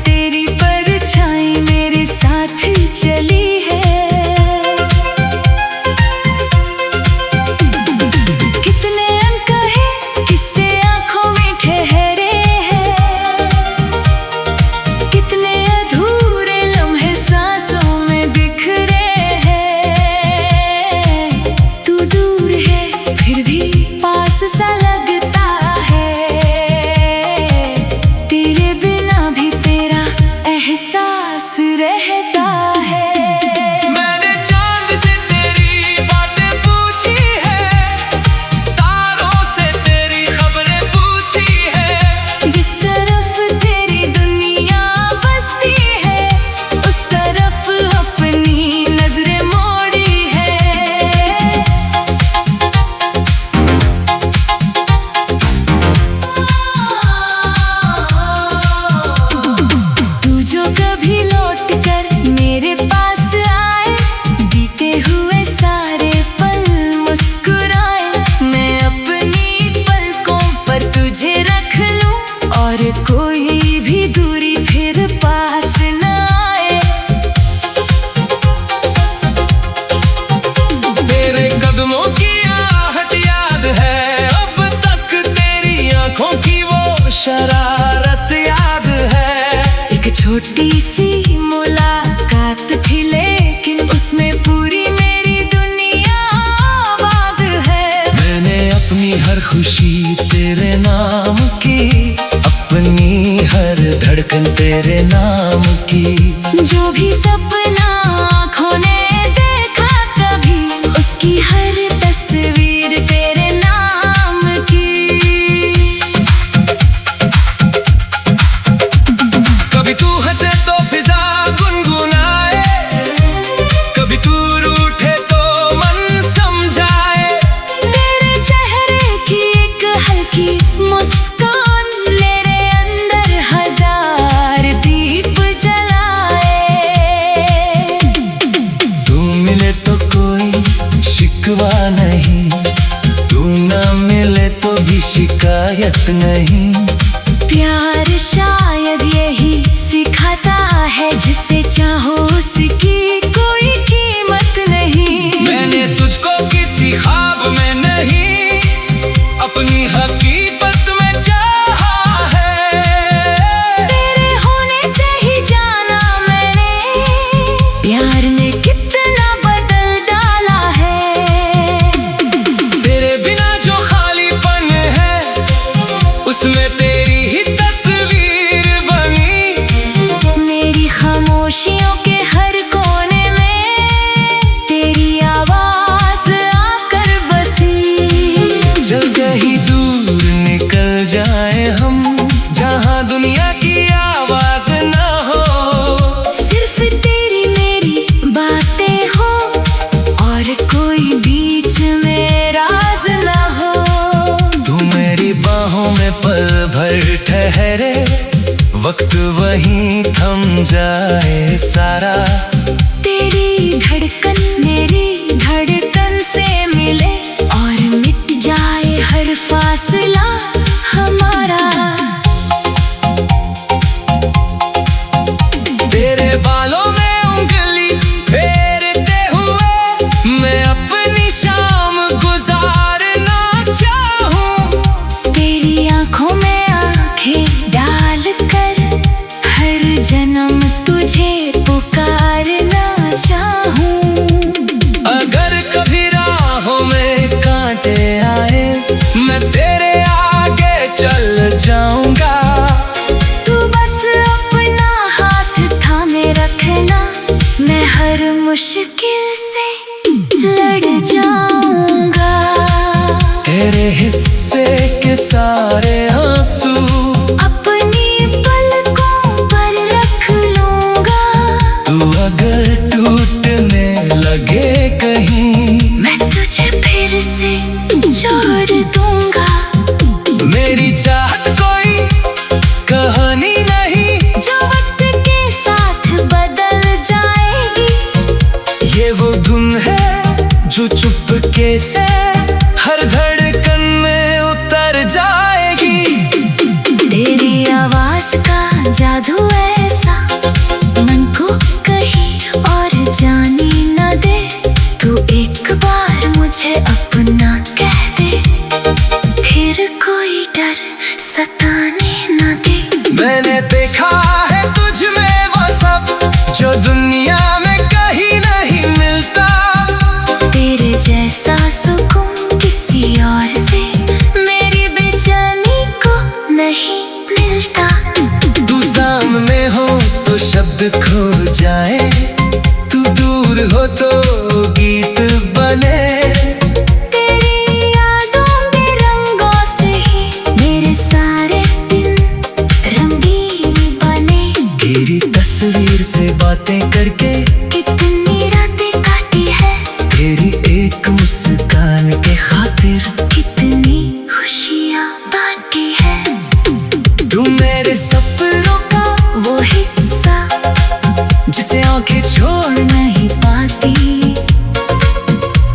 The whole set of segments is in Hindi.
तेरी परछाई मेरे साथ चली है। कितने अनकहे किस्से आंखों में ठहरे हैं, कितने अधूरे लम्हे सांसों में बिखरे हैं। तू दूर है फिर भी पास सा लगता है, तेरे बिना भी तेरा एहसास रहता है। मैंने चांद से तेरी बातें पूछी है, तारों से तेरी खबरें पूछी है। जिस तरफ तेरी दुनिया बसती है उस तरफ अपनी नजरें मोड़ी है। तू जो कभी लौट कर मेरे पास आए, बीते हुए सारे पल मुस्कुराए। मैं अपनी पलकों पर तुझे रख लूं और कोई भी दूरी फिर पास न आए। तेरे कदमों की आहट याद है, अब तक तेरी आंखों की वो शरारत याद है। एक छोटी सी मुलाकात थी लेकिन उसमें पूरी मेरी दुनिया आबाद है। मैंने अपनी हर खुशी तेरे नाम की, अपनी हर धड़कन तेरे नाम की। जो भी सपना आँखों ने देखा कभी, उसकी हर तस्वीर तेरे नाम की। कभी तू हंसे तो फिजा गुनगुनाए, कभी तू रूठे तो मन समझाए। तेरे चेहरे की एक हल्की मुस्कान मेरे अंदर हजार दीप जलाए। तू मिले तो कोई शिकवा नहीं, तू ना मिले तो भी शिकायत नहीं। प्यार शायद यही सिखाता है, जिसे चाहो उसकी कोई कीमत नहीं। मैंने तुझको किसी ख्वाब में नहीं, अपनी हकीकत में चाहा है। तेरे होने से ही जाना मैंने, प्यार ने कितना बदल डाला है। तेरे बिना जो खालीपन है, उसमें तेरी ही तस्वीर बनी। मेरी खामोशियों के हर कोने में तेरी आवाज आकर बसी। चल कहीं दूर निकल जाए हम, जहाँ दुनिया की आवाज ना हो। सिर्फ तेरी मेरी बातें हो और कोई बीच में राज ना हो। तू मेरी बाहों में पल भर ठहरे, वक्त वहीं थम जाए सारा। तेरी धड़कन मेरी धड़कन से मिले और मिट जाए हर फासला हमारा। तेरे बालों में उंगली फेरते हुए मैं अपनी शाम गुजारना चाहूं। तेरी आंखों में आंखें डाल कर हर जन्म तुझे पुकारना चाहूं। शब्द खो जाए, तू दूर हो तो गीत बने। तेरी यादों में रंगों से ही मेरे सारे दिन रंगीन बने। तेरी तस्वीर से बातें करके कितनी रातें काटी है, तेरी एक मुस्कान के खातिर कितनी खुशियाँ बांटी है। तू मेरे सपनों का वो हिस्सा जिसे आंखें छोड़ नहीं पाती,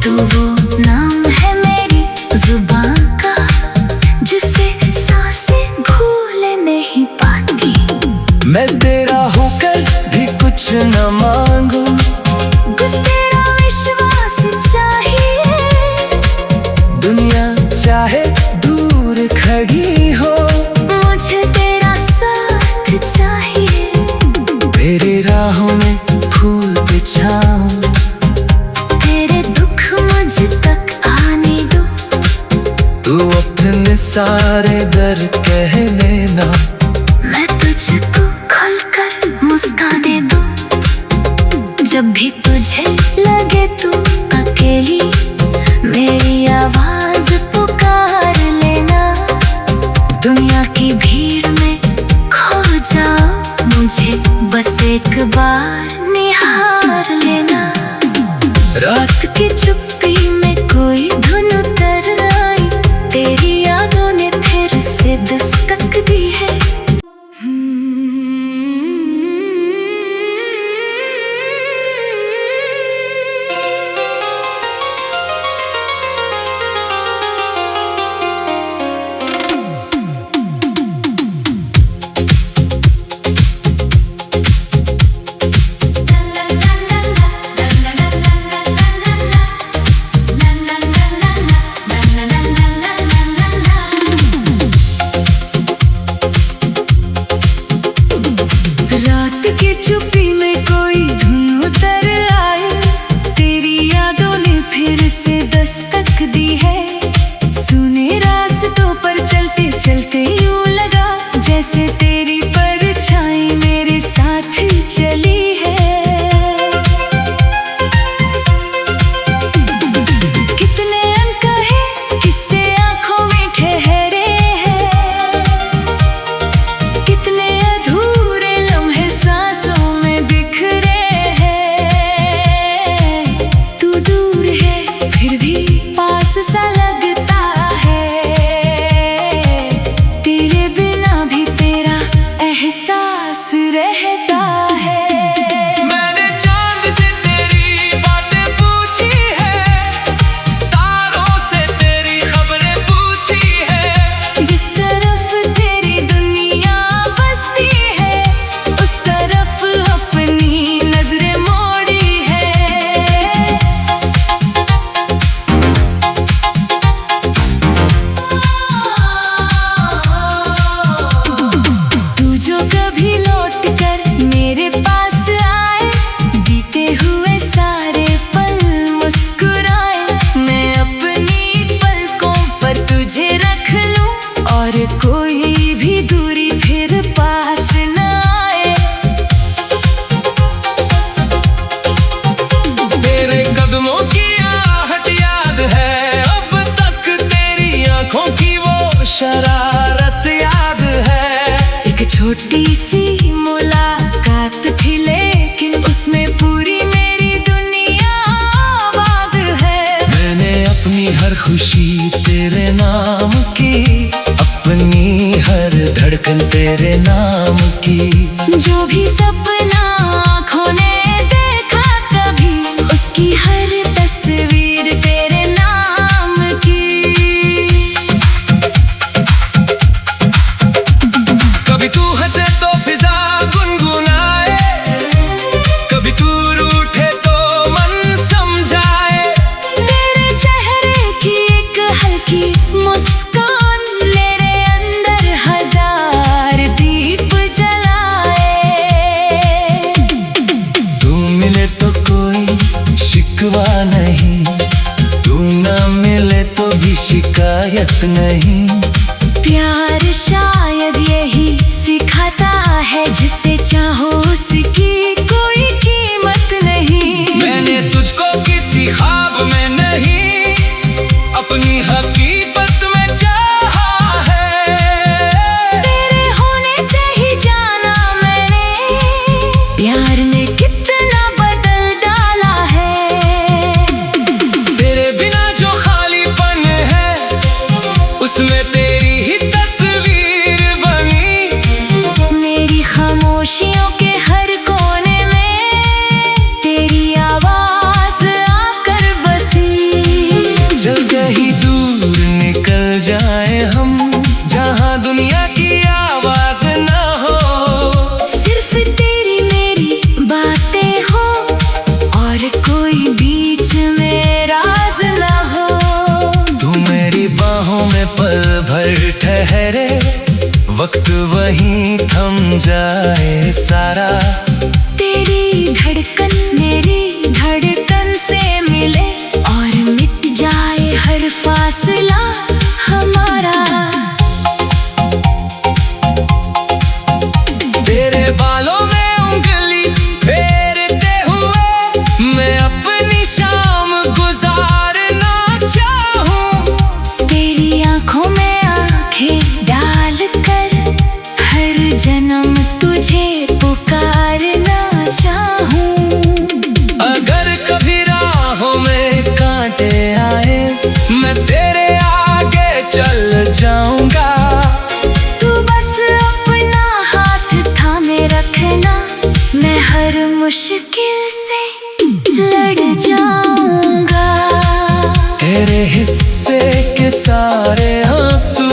तू वो नाम है मेरी जुबान का जिसे सांसें भूल नहीं पाती। मैं तेरा होकर भी कुछ न मांगू, बस तेरा विश्वास चाहिए। दुनिया चाहे दूर खड़ी हो, मुझे तेरा साथ चाहिए। तेरे राहों में फूल बिछाऊं, तेरे दुख मुझ तक आने दो। तू अपने सारे दर्द कह लेना, मैं तुझको खुलकर मुस्काने दूं। जब भी तुझे लगे तू अकेली, मेरी आवाज पुकार लेना। दुनिया की भीड़ में खो जाओ, मुझे बस एक बार निहार लेना। रात की चुप्पी में कोई धुन उतर आई, तेरी यादों ने फिर से दस्तक दी है। रात की चुप्पी में कोई धुन उतर आई, तेरी यादों ने फिर से दस्तक दी है। सुने रास्तों पर चलते चलते यूं लगा जैसे तेरी परछाई मेरे साथ चली है। कितने अनकहे किस्से आंखों में ठहरे हैं, कितने अधूरे लम्हे सांसों में बिखरे हैं। तू दूर है फिर भी पास सा लगता है, तेरे बिना भी तेरा एहसास रहता है। मैंने चांद से तेरी बातें पूछी है, तारों से तेरी खबरें पूछी है। जिस तरफ तेरी दुनिया बसती है, उस तरफ अपनी नजरें मोड़ी है। तू जो कभी लौट कर मेरे पास आए, बीते हुए सारे पल मुस्कुराए। मैं अपनी पलकों पर तुझे रख लूं और कोई भी दूरी फिर पास न आए। तेरे कदमों की आहट याद है, अब तक तेरी आंखों की वो शरारत याद है। एक छोटी सी मुलाकात थी लेकिन उसमें पूरी मेरी दुनिया आबाद है। मैंने अपनी हर खुशी तेरे नाम की, अपनी हर धड़कन तेरे नाम की। जो भी सपना आँखों ने देखा कभी, उसकी हर तस्वीर तेरे नाम की। कभी तू हंसे तो फिजा गुनगुनाए, कभी तू रूठे तो मन समझाए। तेरे चेहरे की एक हल्की मुस्कान मेरे अंदर हजार दीप जलाए। तू मिले तो कोई शिकवा नहीं, तू ना मिले तो भी शिकायत नहीं। प्यार शायद यही सिखाता है जिसे जिसे चाहो उसकी कोई कीमत नहीं। मैंने तुझको किसी ख्वाब में नहीं, अपनी हकीकत में चाहा है। तेरे होने से ही जाना मैंने, प्यार ने कितना बदल डाला है। तेरे बिना जो खालीपन है, उसमें तेरी ही तस्वीर बनी। मेरी खामोशियों के हर कोने में तेरी आवाज आकर बसी। चल कहीं दूर निकल जाए हम, जहाँ दुनिया की आवाज ना हो। सिर्फ तेरी मेरी बातें हो और कोई बीच में राज ना हो। तू मेरी बाहों में पल भर ठहरे, वक्त वहीं थम जाए सारा। तेरी धड़कन मेरी धड़कन से मिले और मिट जाए हर फासला हमारा। तेरे बालों में उंगली फेरते हुए मैं अपनी शाम गुजारना चाहूं। तेरी आंखों में आंखें डालकर हर जन्म तुझे पुकारना चाहूं। अगर कभी राहों में कांटे आए, मैं तेरे आगे चल जाऊंगा। तू बस अपना हाथ थामे रखना, मैं हर मुश्किल से लड़ जाऊंगा। तेरे हिस्से के सारे आंसू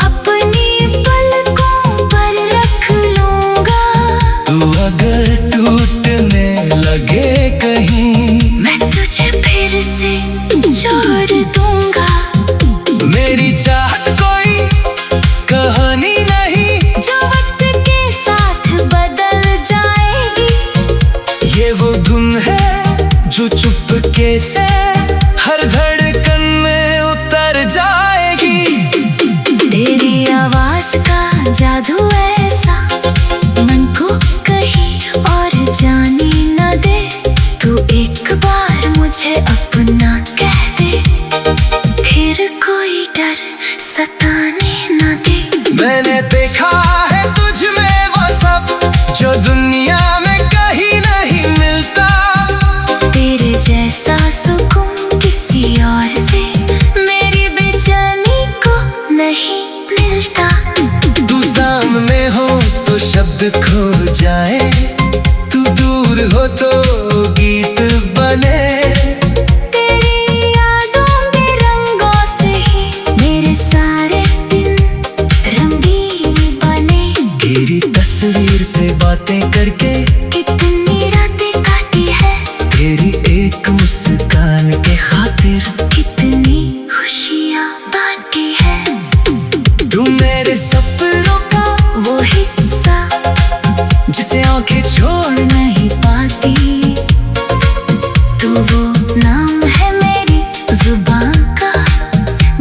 अपनी पलकों पर रख लूंगा। तू अगर टूटने लगे कहीं, मैं तुझे फिर से जोड़ दूंगा। मेरी चाहत कोई कहानी नहीं, जो वक्त के साथ बदल जाएगी। ये वो धुन है जो चुपके से हर धड़कन में उतर जाएगी। तेरी आवाज का जादू ऐसा मन को कहीं और जाने न दे। तू एक बार मुझे अपना कह दे, फिर कोई डर सताने न दे। मैंने देखा है तुझ में वो सब जो दुनिया में कहीं नहीं मिलता। तेरे जैसा सुकून किसी और से मेरी बेचैनी को नहीं मिलता। तू सामने हो तो शब्द खो जाए, तू दूर हो तो गीत बने। तेरी यादों के रंगों से ही मेरे सारे दिन रंगीन बने। तेरी तस्वीर से बातें करके कितनी रातें काटी है, तेरी एक मुस्कान के खातिर कितनी खुशियाँ बांटी है। तू मेरे सपनों का वो हिस्सा जिसे आंखें छोड़ नहीं पाती। तू वो नाम है मेरी जुबान का,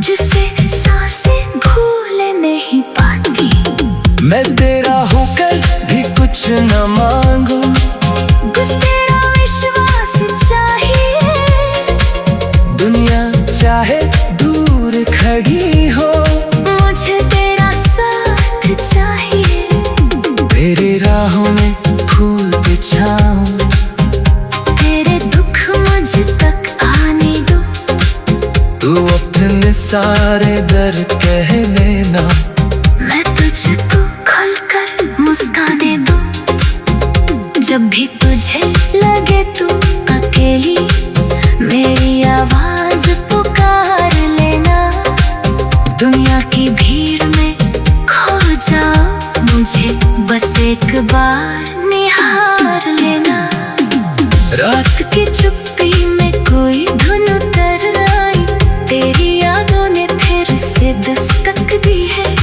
जिसे सांसें भूल नहीं पाती। मैं तेरा होकर भी कुछ न मांगू, बस तेरा विश्वास चाहिए। दुनिया चाहे दूर खड़ी हो, मुझे तेरा साथ चाहिए। तेरे राहों में फूल बिछाऊं, तेरे दुख मुझ तक आने दो। तू अपने सारे दर्द कह लेना। मैं तुझको खुलकर मुस्काने दूं। जब भी तुझे लगे तू अकेली, मेरी आवाज पुकार लेना। दुनिया की भीड़ में खो जाओ, मुझे बस एक बार निहार लेना। रात की चुप्पी में कोई धुन उतर आई, तेरी यादों ने फिर से दस्तक दी है।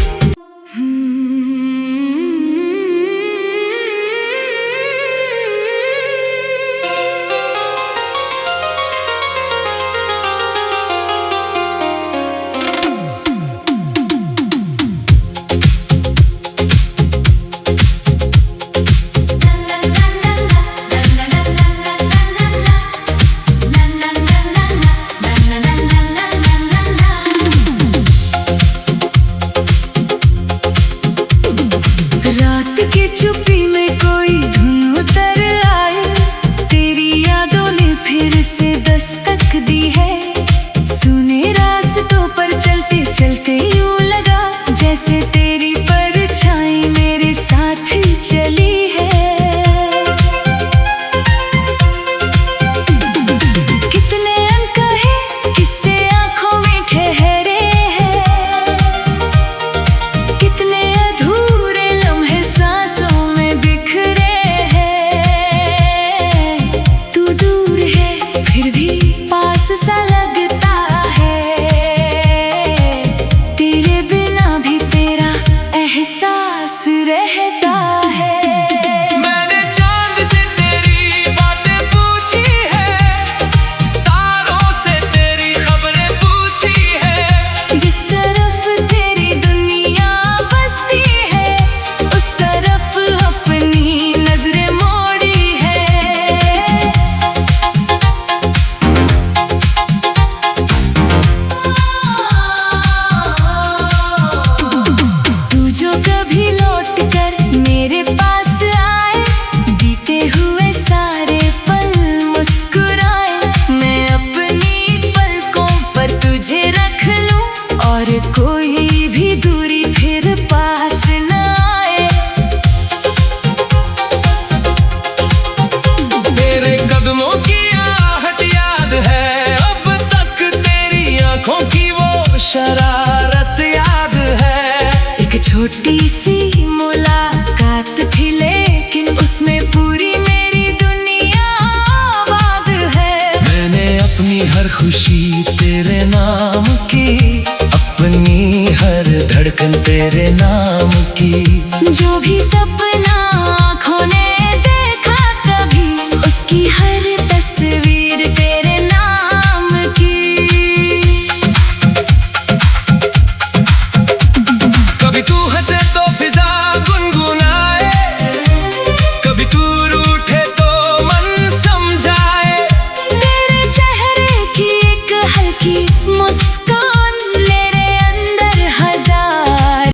तेरे नाम की। जो भी सपना